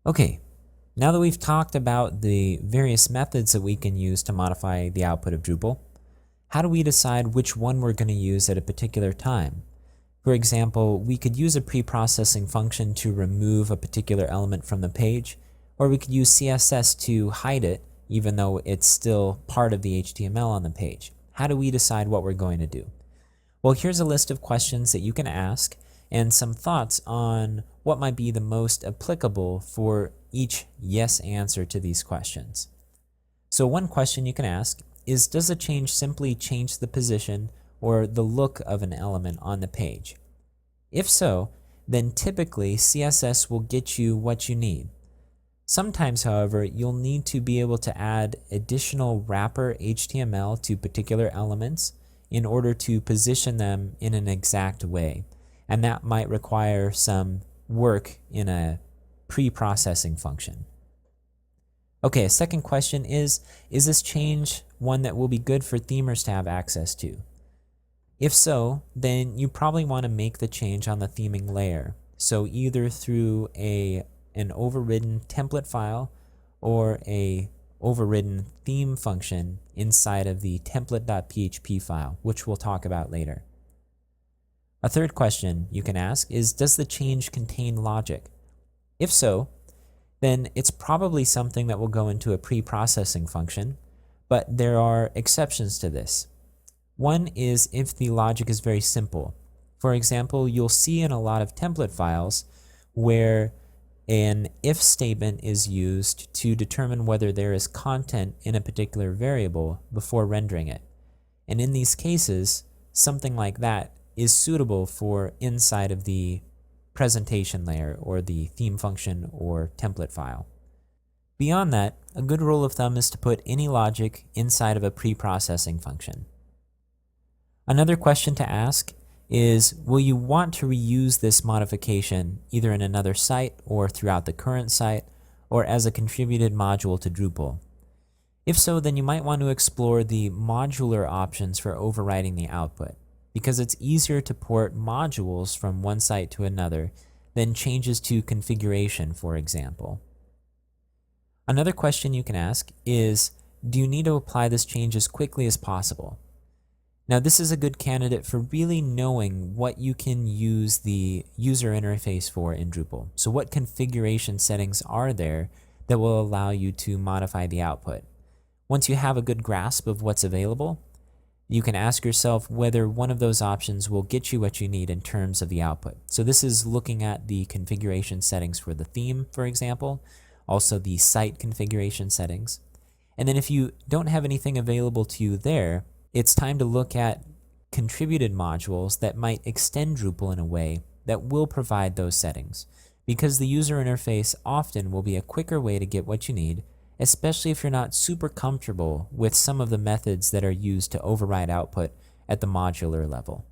Okay, now that we've talked about the various methods that we can use to modify the output of Drupal, how do we decide which one we're going to use at a particular time? For example, we could use a pre-processing function to remove a particular element from the page, or we could use CSS to hide it even though it's still part of the HTML on the page. How do we decide what we're going to do? Well, here's a list of questions that you can ask and some thoughts on what might be the most applicable for each yes answer to these questions. So one question you can ask is, does a change simply change the position or the look of an element on the page? If so, then typically CSS will get you what you need. Sometimes, however, you'll need to be able to add additional wrapper HTML to particular elements in order to position them in an exact way, and that might require some work in a pre-processing function. Okay, a second question is this change one that will be good for themers to have access to? If so, then you probably want to make the change on the theming layer, so either through an overridden template file or a overridden theme function inside of the template.php file, which we'll talk about later. A third question you can ask is, does the change contain logic? If so, then it's probably something that will go into a pre-processing function, but there are exceptions to this. One is if the logic is very simple. For example, you'll see in a lot of template files where an if statement is used to determine whether there is content in a particular variable before rendering it. And in these cases, something like that is suitable for inside of the presentation layer or the theme function or template file. Beyond that, a good rule of thumb is to put any logic inside of a pre-processing function. Another question to ask is, will you want to reuse this modification either in another site or throughout the current site or as a contributed module to Drupal? If so, then you might want to explore the modular options for overriding the output, because it's easier to port modules from one site to another than changes to configuration, for example. Another question you can ask is, do you need to apply this change as quickly as possible? Now, this is a good candidate for really knowing what you can use the user interface for in Drupal. So what configuration settings are there that will allow you to modify the output? Once you have a good grasp of what's available, you can ask yourself whether one of those options will get you what you need in terms of the output. So this is looking at the configuration settings for the theme, for example, also the site configuration settings. And then if you don't have anything available to you there, it's time to look at contributed modules that might extend Drupal in a way that will provide those settings, because the user interface often will be a quicker way to get what you need, especially if you're not super comfortable with some of the methods that are used to override output at the modular level.